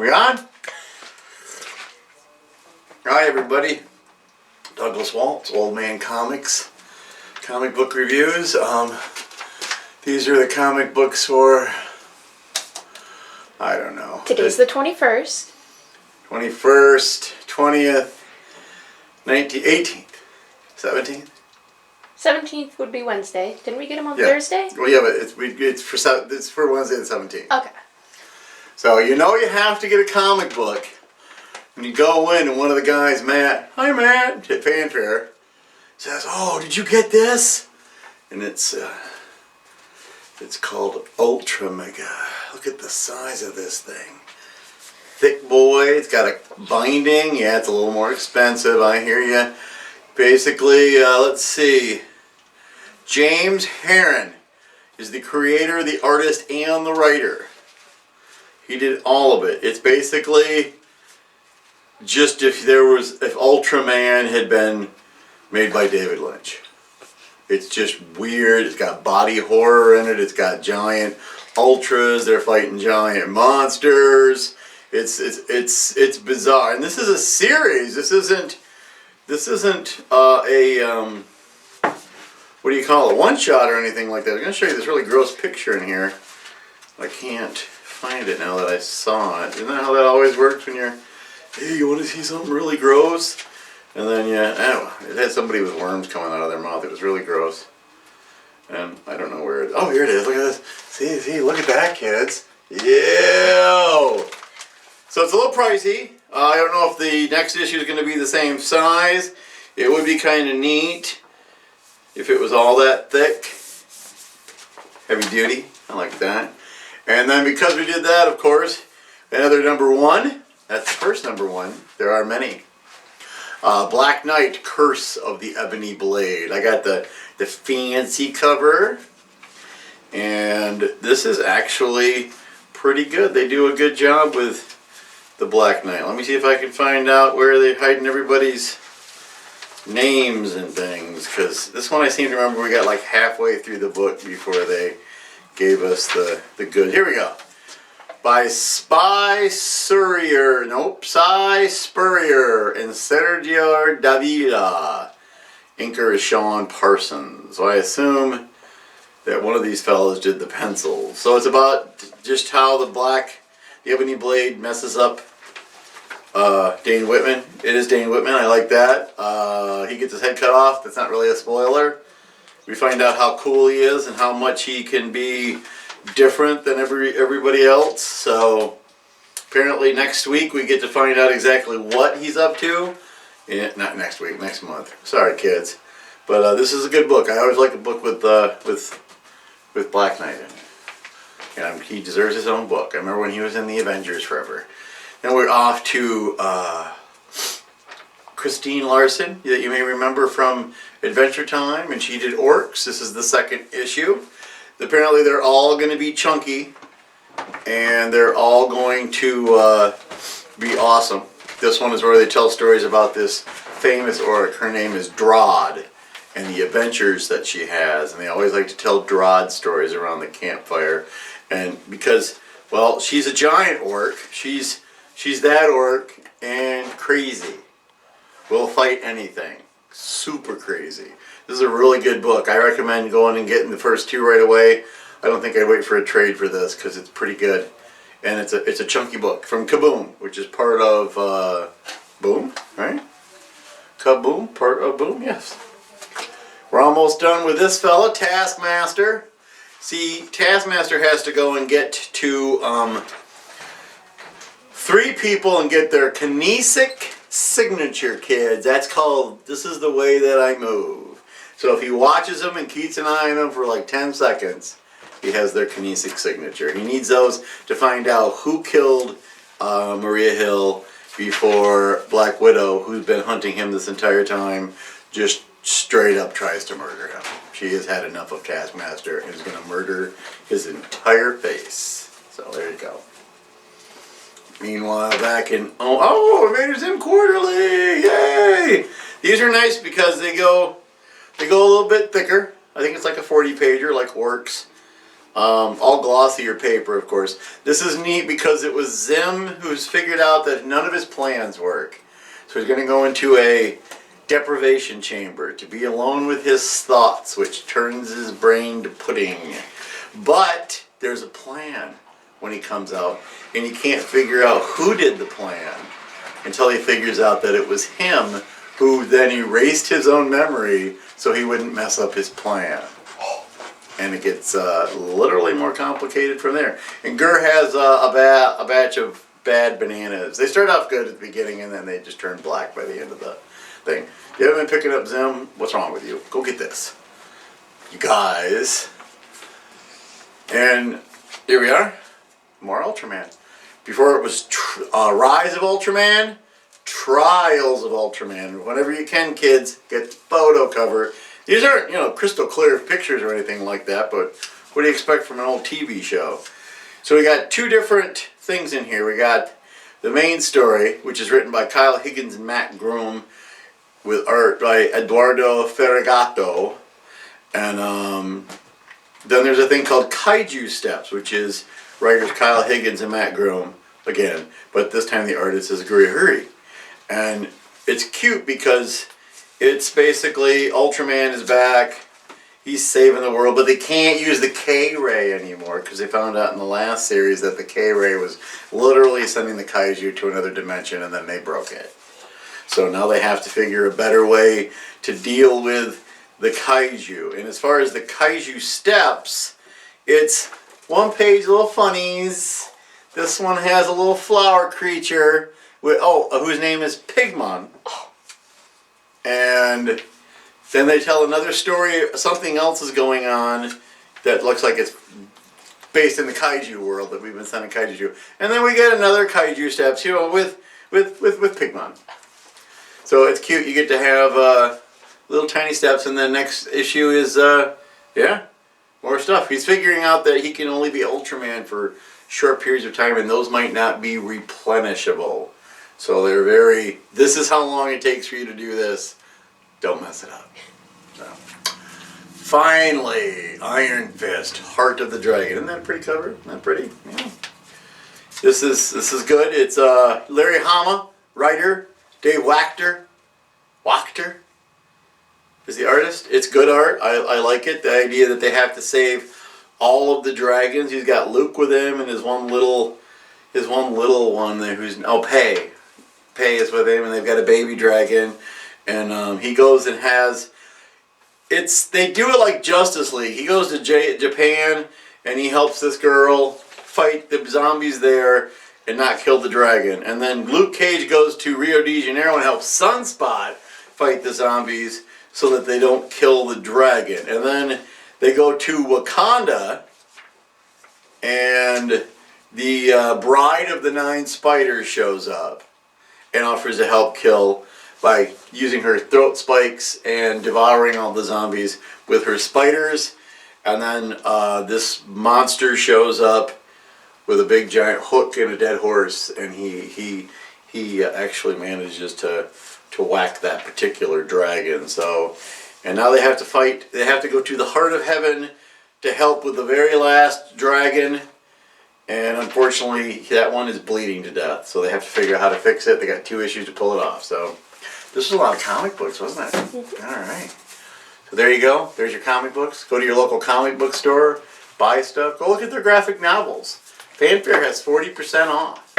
We on? Hi everybody. Douglas Waltz, Old Man Comics, comic book reviews. These are the comic books for, I don't know. Today's the 21st. 21st, 20th, 19th, 18th, 17th? 17th would be Wednesday. Didn't we get them on Yeah. Thursday? Well, yeah, but it's for Wednesday the 17th. Okay. So you know you have to get a comic book when you go in and one of the guys, Matt, hi Matt, at Fanfare, says, "Oh, did you get this?" And it's called Ultra Mega. Look at the size of this thing. Thick boy. It's got a binding. Yeah, it's a little more expensive. I hear you. Basically, let's see. James Herron is the creator, the artist, and the writer. He did all of it. It's basically just if Ultraman had been made by David Lynch. It's just weird. It's got body horror in it. It's got giant ultras. They're fighting giant monsters. It's bizarre. And this is a series. This isn't a what do you call it? One shot or anything like that. I'm going to show you this really gross picture in here. I can't find it now that I saw it. Isn't that how that always works when you're, hey, you want to see something really gross? And then, yeah, oh, it had somebody with worms coming out of their mouth. It was really gross. And I don't know where it is. Oh, here it is. Look at this. See, look at that, kids. Yeah. So it's a little pricey. I don't know if the next issue is going to be the same size. It would be kind of neat if it was all that thick. Heavy duty. I like that. And then because we did that, of course, another number one. That's the first number one. There are many. Black Knight, Curse of the Ebony Blade. I got the fancy cover. And this is actually pretty good. They do a good job with the Black Knight. Let me see if I can find out where they're hiding everybody's names and things. Because this one I seem to remember we got like halfway through the book before they gave us the good. Here we go. By Cy Spurrier and Sergio Davila. Inker is Sean Parsons. So I assume that one of these fellows did the pencils. So it's about just how the Ebony Blade messes up Dane Whitman. It is Dane Whitman. I like that. He gets his head cut off. That's not really a spoiler. We find out how cool he is and how much he can be different than everybody else. So apparently next week we get to find out exactly what he's up to. Not next week, next month. Sorry, kids. But this is a good book. I always like a book with Black Knight in it. And he deserves his own book. I remember when he was in the Avengers forever. Then we're off to Christine Larson, that you may remember from Adventure Time, and she did Orcs. This is the second issue. Apparently they're all going to be chunky, and they're all going to be awesome. This one is where they tell stories about this famous orc. Her name is Drod, and the adventures that she has. And they always like to tell Drod stories around the campfire. And because, well, she's a giant orc. She's that orc and crazy. Will fight anything. Super crazy. This is a really good book. I recommend going and getting the first two right away. I don't think I'd wait for a trade for this because it's pretty good. And it's a chunky book from Kaboom, which is part of Boom, right? Kaboom, part of Boom, yes. We're almost done with this fella, Taskmaster. See, Taskmaster has to go and get to 3 people and get their kinesic signature, kids. This is the way that I move. So if he watches them and keeps an eye on them for like 10 seconds, he has their kinesic signature. He needs those to find out who killed Maria Hill before Black Widow, who's been hunting him this entire time, just straight up tries to murder him. She has had enough of Taskmaster and is going to murder his entire face. So there you go. Meanwhile, back in Invaders Zim Quarterly, yay! These are nice because they go a little bit thicker. I think it's like a 40-pager, like Orcs. all glossier paper, of course. This is neat because it was Zim who's figured out that none of his plans work. So he's going to go into a deprivation chamber to be alone with his thoughts, which turns his brain to pudding. But there's a plan when he comes out, and he can't figure out who did the plan until he figures out that it was him who then erased his own memory so he wouldn't mess up his plan. And it gets literally more complicated from there. And Gur has a batch of bad bananas. They start off good at the beginning, and then they just turn black by the end of the thing. You haven't been picking up Zim? What's wrong with you? Go get this. You guys. And here we are. More Ultraman. Before it was Rise of Ultraman, Trials of Ultraman. Whenever you can, kids, get the photo cover. These aren't, crystal clear pictures or anything like that, but what do you expect from an old TV show? So we got two different things in here. We got the main story, which is written by Kyle Higgins and Matt Groom, with art by Eduardo Ferragato. And then there's a thing called Kaiju Steps, which is writers Kyle Higgins and Matt Groom, again, but this time the artist is Gurihuri. And it's cute because it's basically Ultraman is back, he's saving the world, but they can't use the K-Ray anymore because they found out in the last series that the K-Ray was literally sending the Kaiju to another dimension, and then they broke it. So now they have to figure a better way to deal with the Kaiju. And as far as the Kaiju steps, it's one page little funnies. This one has a little flower creature with whose name is Pigmon. And then they tell another story. Something else is going on that looks like it's based in the Kaiju world that we've been sending Kaiju to. And then we get another Kaiju steps, with Pigmon. So it's cute. You get to have little tiny steps, and then next issue is more stuff. He's figuring out that he can only be Ultraman for short periods of time, and those might not be replenishable. So they're this is how long it takes for you to do this. Don't mess it up. So, finally, Iron Fist, Heart of the Dragon. Isn't that a pretty cover? Isn't that pretty? Yeah. This is good. It's Larry Hama, writer. Dave Wachter is the artist. It's good art. I like it. The idea that they have to save all of the dragons. He's got Luke with him, and his one little one there who's Pei. Pei is with him, and they've got a baby dragon. And he goes and they do it like Justice League. He goes to Japan, and he helps this girl fight the zombies there and not kill the dragon. And then Luke Cage goes to Rio de Janeiro and helps Sunspot fight the zombies so that they don't kill the dragon. And then they go to Wakanda, and the Bride of the Nine Spiders shows up and offers to help kill by using her throat spikes and devouring all the zombies with her spiders. And then this monster shows up with a big giant hook and a dead horse, and he actually manages to whack that particular dragon. So, and now they have to fight. They have to go to the Heart of Heaven to help with the very last dragon. And unfortunately, that one is bleeding to death. So they have to figure out how to fix it. They got 2 issues to pull it off. So this was a lot of comic books, wasn't it? Mm-hmm. All right. So there you go. There's your comic books. Go to your local comic book store. Buy stuff. Go look at their graphic novels. Fanfare has 40% off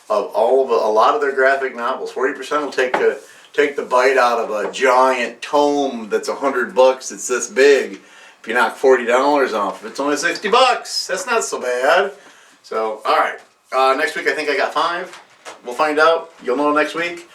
of a lot of their graphic novels. 40% will take the bite out of a giant tome that's $100. It's this big. If you knock $40 off, if it's only $60, that's not so bad. So, all right. Next week, I think I got 5. We'll find out. You'll know next week.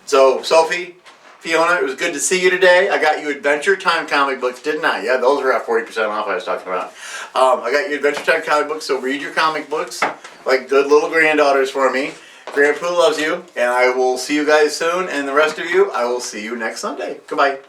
So, Sophie, Fiona, it was good to see you today. I got you Adventure Time comic books, didn't I? Yeah, those were at 40% off I was talking about. I got you Adventure Time comic books, so read your comic books like good little granddaughters for me. Grandpa loves you, and I will see you guys soon. And the rest of you, I will see you next Sunday. Goodbye.